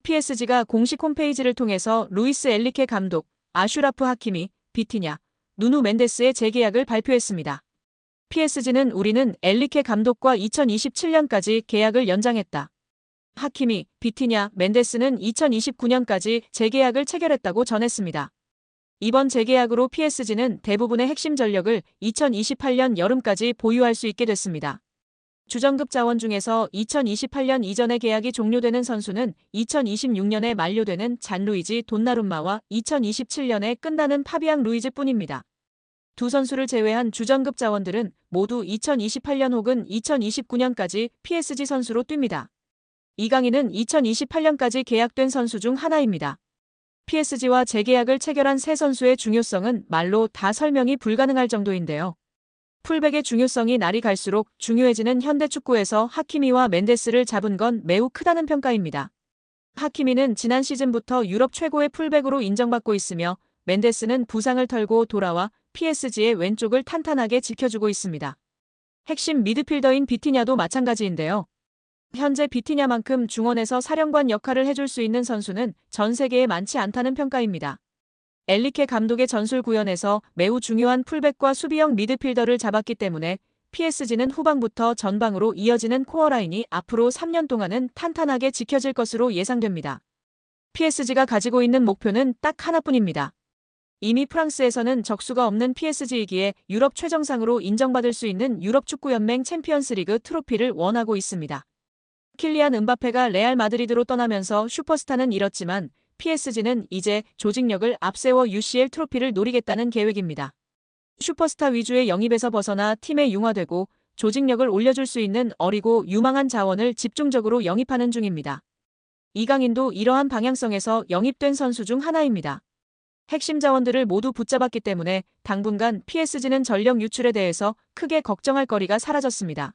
PSG가 공식 홈페이지를 통해서 루이스 엔리케 감독, 아슈라프 하키미, 비티냐, 누누 멘데스의 재계약을 발표했습니다. PSG는 우리는 엔리케 감독과 2027년까지 계약을 연장했다. 하키미, 비티냐, 멘데스는 2029년까지 재계약을 체결했다고 전했습니다. 이번 재계약으로 PSG는 대부분의 핵심 전력을 2028년 여름까지 보유할 수 있게 됐습니다. 주전급 자원 중에서 2028년 이전에 계약이 종료되는 선수는 2026년에 만료되는 잔루이지 돈나룸마와 2027년에 끝나는 파비앙 루이즈뿐입니다. 두 선수를 제외한 주전급 자원들은 모두 2028년 혹은 2029년까지 PSG 선수로 뜁니다. 이강인은 2028년까지 계약된 선수 중 하나입니다. PSG와 재계약을 체결한 세 선수의 중요성은 말로 다 설명이 불가능할 정도인데요. 풀백의 중요성이 날이 갈수록 중요해지는 현대축구에서 하키미와 멘데스를 잡은 건 매우 크다는 평가입니다. 하키미는 지난 시즌부터 유럽 최고의 풀백으로 인정받고 있으며 멘데스는 부상을 털고 돌아와 PSG의 왼쪽을 탄탄하게 지켜주고 있습니다. 핵심 미드필더인 비티냐도 마찬가지인데요. 현재 비티냐만큼 중원에서 사령관 역할을 해줄 수 있는 선수는 전 세계에 많지 않다는 평가입니다. 엔리케 감독의 전술 구현에서 매우 중요한 풀백과 수비형 미드필더를 잡았기 때문에 PSG는 후방부터 전방으로 이어지는 코어라인이 앞으로 3년 동안은 탄탄하게 지켜질 것으로 예상됩니다. PSG가 가지고 있는 목표는 딱 하나뿐입니다. 이미 프랑스에서는 적수가 없는 PSG이기에 유럽 최정상으로 인정받을 수 있는 유럽축구연맹 챔피언스리그 트로피를 원하고 있습니다. 킬리안 은바페가 레알 마드리드로 떠나면서 슈퍼스타는 잃었지만 PSG는 이제 조직력을 앞세워 UCL 트로피를 노리겠다는 계획입니다. 슈퍼스타 위주의 영입에서 벗어나 팀에 융화되고 조직력을 올려줄 수 있는 어리고 유망한 자원을 집중적으로 영입하는 중입니다. 이강인도 이러한 방향성에서 영입된 선수 중 하나입니다. 핵심 자원들을 모두 붙잡았기 때문에 당분간 PSG는 전력 유출에 대해서 크게 걱정할 거리가 사라졌습니다.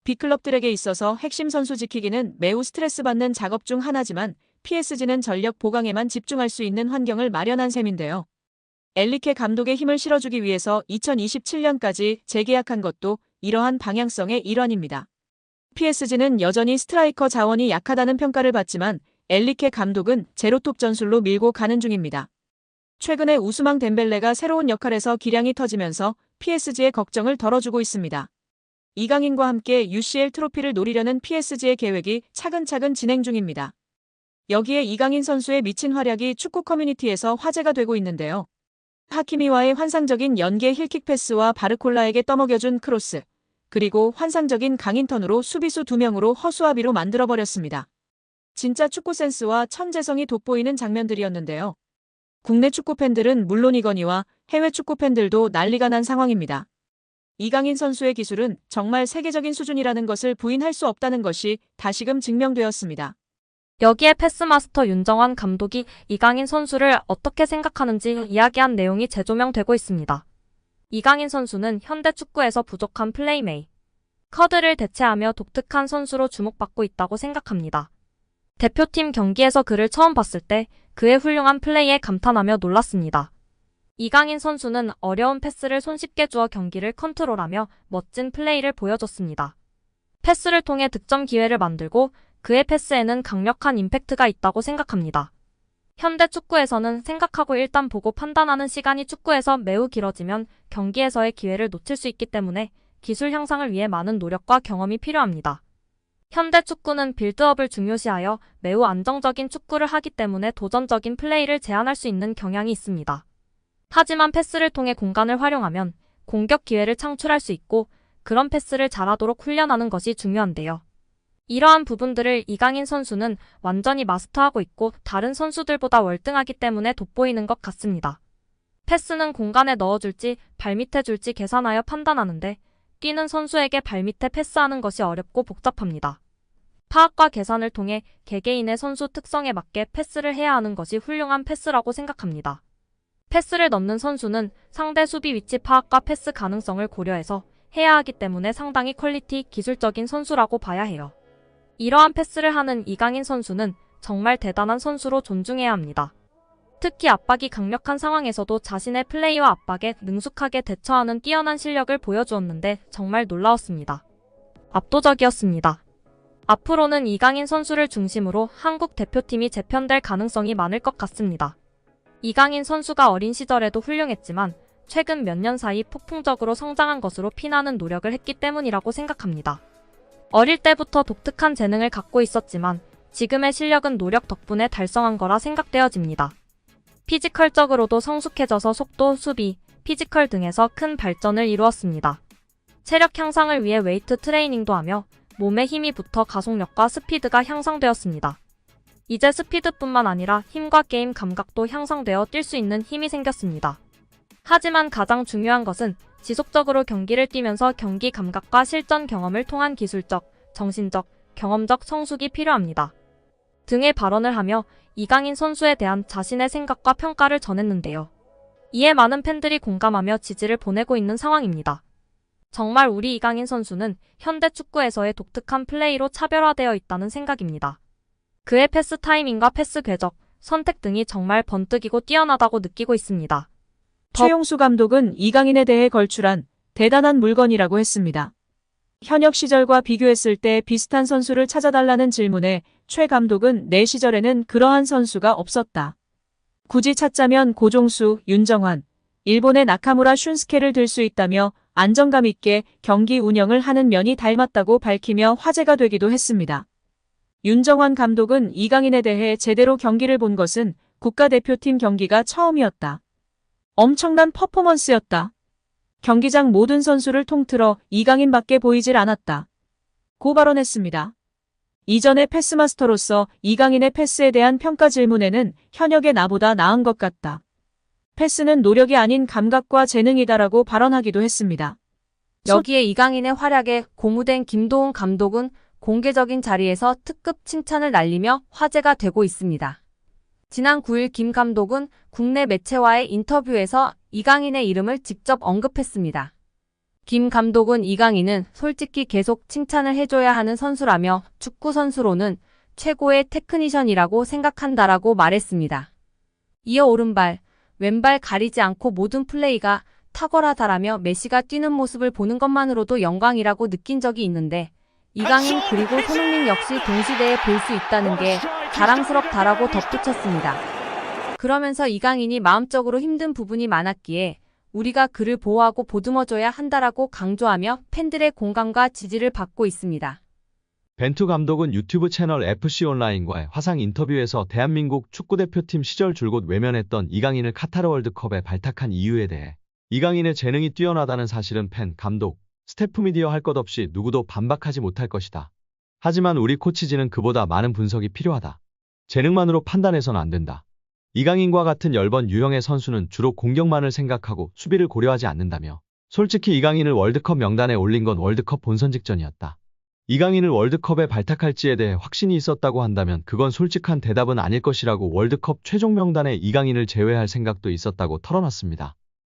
B클럽들에게 있어서 핵심 선수 지키기는 매우 스트레스 받는 작업 중 하나지만 PSG는 전력 보강에만 집중할 수 있는 환경을 마련한 셈인데요. 엔리케 감독의 힘을 실어주기 위해서 2027년까지 재계약한 것도 이러한 방향성의 일환입니다. PSG는 여전히 스트라이커 자원이 약하다는 평가를 받지만 엔리케 감독은 제로톱 전술로 밀고 가는 중입니다. 최근에 우스망 덴벨레가 새로운 역할에서 기량이 터지면서 PSG의 걱정을 덜어주고 있습니다. 이강인과 함께 UCL 트로피를 노리려는 PSG의 계획이 차근차근 진행 중입니다. 여기에 이강인 선수의 미친 활약이 축구 커뮤니티에서 화제가 되고 있는데요. 하키미와의 환상적인 연계 힐킥 패스와 바르콜라에게 떠먹여준 크로스, 그리고 환상적인 강인턴으로 수비수 2명으로 허수아비로 만들어버렸습니다. 진짜 축구 센스와 천재성이 돋보이는 장면들이었는데요. 국내 축구 팬들은 물론이거니와 해외 축구 팬들도 난리가 난 상황입니다. 이강인 선수의 기술은 정말 세계적인 수준이라는 것을 부인할 수 없다는 것이 다시금 증명되었습니다. 여기에 패스마스터 윤정환 감독이 이강인 선수를 어떻게 생각하는지 이야기한 내용이 재조명되고 있습니다. 이강인 선수는 현대 축구에서 부족한 플레이메이커들을 대체하며 독특한 선수로 주목받고 있다고 생각합니다. 대표팀 경기에서 그를 처음 봤을 때 그의 훌륭한 플레이에 감탄하며 놀랐습니다. 이강인 선수는 어려운 패스를 손쉽게 주어 경기를 컨트롤하며 멋진 플레이를 보여줬습니다. 패스를 통해 득점 기회를 만들고 그의 패스에는 강력한 임팩트가 있다고 생각합니다. 현대 축구에서는 생각하고 일단 보고 판단하는 시간이 축구에서 매우 길어지면 경기에서의 기회를 놓칠 수 있기 때문에 기술 향상을 위해 많은 노력과 경험이 필요합니다. 현대 축구는 빌드업을 중요시하여 매우 안정적인 축구를 하기 때문에 도전적인 플레이를 제한할 수 있는 경향이 있습니다. 하지만 패스를 통해 공간을 활용하면 공격 기회를 창출할 수 있고 그런 패스를 잘하도록 훈련하는 것이 중요한데요. 이러한 부분들을 이강인 선수는 완전히 마스터하고 있고 다른 선수들보다 월등하기 때문에 돋보이는 것 같습니다. 패스는 공간에 넣어줄지 발밑에 줄지 계산하여 판단하는데 뛰는 선수에게 발밑에 패스하는 것이 어렵고 복잡합니다. 파악과 계산을 통해 개개인의 선수 특성에 맞게 패스를 해야 하는 것이 훌륭한 패스라고 생각합니다. 패스를 넣는 선수는 상대 수비 위치 파악과 패스 가능성을 고려해서 해야 하기 때문에 상당히 퀄리티 기술적인 선수라고 봐야 해요. 이러한 패스를 하는 이강인 선수는 정말 대단한 선수로 존중해야 합니다. 특히 압박이 강력한 상황에서도 자신의 플레이와 압박에 능숙하게 대처하는 뛰어난 실력을 보여주었는데 정말 놀라웠습니다. 압도적이었습니다. 앞으로는 이강인 선수를 중심으로 한국 대표팀이 재편될 가능성이 많을 것 같습니다. 이강인 선수가 어린 시절에도 훌륭했지만 최근 몇 년 사이 폭풍적으로 성장한 것으로 피나는 노력을 했기 때문이라고 생각합니다. 어릴 때부터 독특한 재능을 갖고 있었지만 지금의 실력은 노력 덕분에 달성한 거라 생각되어집니다. 피지컬적으로도 성숙해져서 속도, 수비, 피지컬 등에서 큰 발전을 이루었습니다. 체력 향상을 위해 웨이트 트레이닝도 하며 몸에 힘이 붙어 가속력과 스피드가 향상되었습니다. 이제 스피드뿐만 아니라 힘과 게임 감각도 향상되어 뛸 수 있는 힘이 생겼습니다. 하지만 가장 중요한 것은 지속적으로 경기를 뛰면서 경기 감각과 실전 경험을 통한 기술적, 정신적, 경험적 성숙이 필요합니다. 등의 발언을 하며 이강인 선수에 대한 자신의 생각과 평가를 전했는데요. 이에 많은 팬들이 공감하며 지지를 보내고 있는 상황입니다. 정말 우리 이강인 선수는 현대 축구에서의 독특한 플레이로 차별화되어 있다는 생각입니다. 그의 패스 타이밍과 패스 궤적, 선택 등이 정말 번뜩이고 뛰어나다고 느끼고 있습니다. 최용수 감독은 이강인에 대해 걸출한 대단한 물건이라고 했습니다. 현역 시절과 비교했을 때 비슷한 선수를 찾아달라는 질문에 최 감독은 내 시절에는 그러한 선수가 없었다. 굳이 찾자면 고종수, 윤정환, 일본의 나카무라 슌스케를 들 수 있다며 안정감 있게 경기 운영을 하는 면이 닮았다고 밝히며 화제가 되기도 했습니다. 윤정환 감독은 이강인에 대해 제대로 경기를 본 것은 국가대표팀 경기가 처음이었다. 엄청난 퍼포먼스였다. 경기장 모든 선수를 통틀어 이강인밖에 보이질 않았다. 고 발언했습니다. 이전의 패스마스터로서 이강인의 패스에 대한 평가 질문에는 현역의 나보다 나은 것 같다. 패스는 노력이 아닌 감각과 재능이다라고 발언하기도 했습니다. 여기에 이강인의 활약에 고무된 김도훈 감독은 공개적인 자리에서 특급 칭찬을 날리며 화제가 되고 있습니다. 지난 9일 김 감독은 국내 매체와의 인터뷰에서 이강인의 이름을 직접 언급했습니다. 김 감독은 이강인은 솔직히 계속 칭찬을 해줘야 하는 선수라며 축구 선수로는 최고의 테크니션이라고 생각한다라고 말했습니다. 이어 오른발, 왼발 가리지 않고 모든 플레이가 탁월하다라며 메시가 뛰는 모습을 보는 것만으로도 영광이라고 느낀 적이 있는데 이강인 그리고 손흥민 역시 동시대에 볼 수 있다는 게 자랑스럽다라고 덧붙였습니다. 그러면서 이강인이 마음적으로 힘든 부분이 많았기에 우리가 그를 보호하고 보듬어줘야 한다라고 강조하며 팬들의 공감과 지지를 받고 있습니다. 벤투 감독은 유튜브 채널 FC온라인과의 화상 인터뷰에서 대한민국 축구대표팀 시절 줄곧 외면했던 이강인을 카타르 월드컵에 발탁한 이유에 대해 이강인의 재능이 뛰어나다는 사실은 팬, 감독, 스태프 미디어 할 것 없이 누구도 반박하지 못할 것이다. 하지만 우리 코치진은 그보다 많은 분석이 필요하다. 재능만으로 판단해서는 안 된다. 이강인과 같은 열번 유형의 선수는 주로 공격만을 생각하고 수비를 고려하지 않는다며 솔직히 이강인을 월드컵 명단에 올린 건 월드컵 본선 직전이었다. 이강인을 월드컵에 발탁할지에 대해 확신이 있었다고 한다면 그건 솔직한 대답은 아닐 것이라고 월드컵 최종 명단에 이강인을 제외할 생각도 있었다고 털어놨습니다.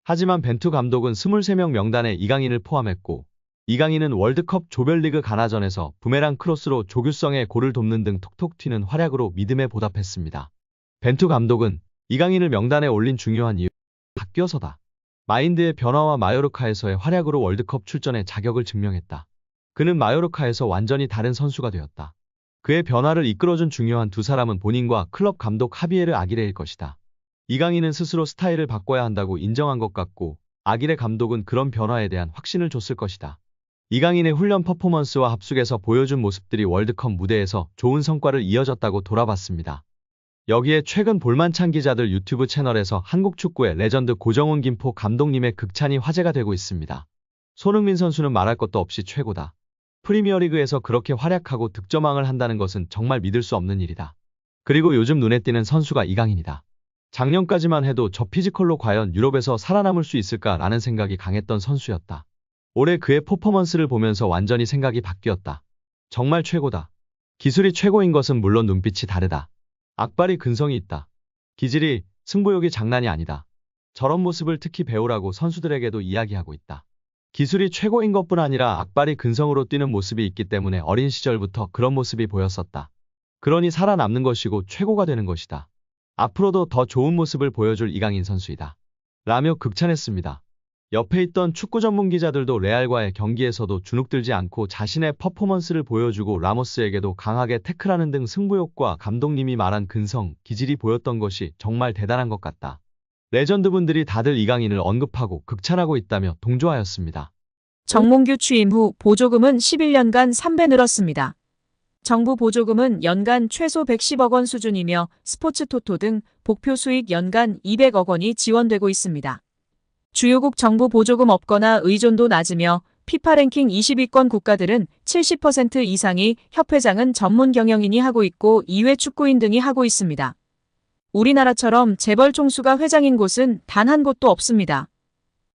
하지만 벤투 감독은 23명 명단에 이강인을 포함했고 이강인은 월드컵 조별리그 가나전에서 부메랑 크로스로 조규성의 골을 돕는 등 톡톡 튀는 활약으로 믿음에 보답했습니다. 벤투 감독은 이강인을 명단에 올린 중요한 이유가 바뀌어서다. 마인드의 변화와 마요르카에서의 활약으로 월드컵 출전의 자격을 증명했다. 그는 마요르카에서 완전히 다른 선수가 되었다. 그의 변화를 이끌어준 중요한 두 사람은 본인과 클럽 감독 하비에르 아기레일 것이다. 이강인은 스스로 스타일을 바꿔야 한다고 인정한 것 같고 아기레 감독은 그런 변화에 대한 확신을 줬을 것이다. 이강인의 훈련 퍼포먼스와 합숙에서 보여준 모습들이 월드컵 무대에서 좋은 성과를 이어졌다고 돌아봤습니다. 여기에 최근 볼만찬 기자들 유튜브 채널에서 한국 축구의 레전드 고정훈 김포 감독님의 극찬이 화제가 되고 있습니다. 손흥민 선수는 말할 것도 없이 최고다. 프리미어리그에서 그렇게 활약하고 득점왕을 한다는 것은 정말 믿을 수 없는 일이다. 그리고 요즘 눈에 띄는 선수가 이강인이다. 작년까지만 해도 저 피지컬로 과연 유럽에서 살아남을 수 있을까라는 생각이 강했던 선수였다. 올해 그의 퍼포먼스를 보면서 완전히 생각이 바뀌었다. 정말 최고다. 기술이 최고인 것은 물론 눈빛이 다르다. 악발이 근성이 있다. 기질이, 승부욕이 장난이 아니다. 저런 모습을 특히 배우라고 선수들에게도 이야기하고 있다. 기술이 최고인 것뿐 아니라 악발이 근성으로 뛰는 모습이 있기 때문에 어린 시절부터 그런 모습이 보였었다. 그러니 살아남는 것이고 최고가 되는 것이다. 앞으로도 더 좋은 모습을 보여줄 이강인 선수이다. 라며 극찬했습니다. 옆에 있던 축구 전문 기자들도 레알과의 경기에서도 주눅들지 않고 자신의 퍼포먼스를 보여주고 라모스에게도 강하게 태클하는 등 승부욕과 감독님이 말한 근성, 기질이 보였던 것이 정말 대단한 것 같다. 레전드분들이 다들 이강인을 언급하고 극찬하고 있다며 동조하였습니다. 정몽규 취임 후 보조금은 11년간 3배 늘었습니다. 정부 보조금은 연간 최소 110억 원 수준이며 스포츠 토토 등 복표 수익 연간 200억 원이 지원되고 있습니다. 주요국 정부 보조금 없거나 의존도 낮으며 피파 랭킹 20위권 국가들은 70% 이상이 협회장은 전문 경영인이 하고 있고 이외 축구인 등이 하고 있습니다. 우리나라처럼 재벌 총수가 회장인 곳은 단 한 곳도 없습니다.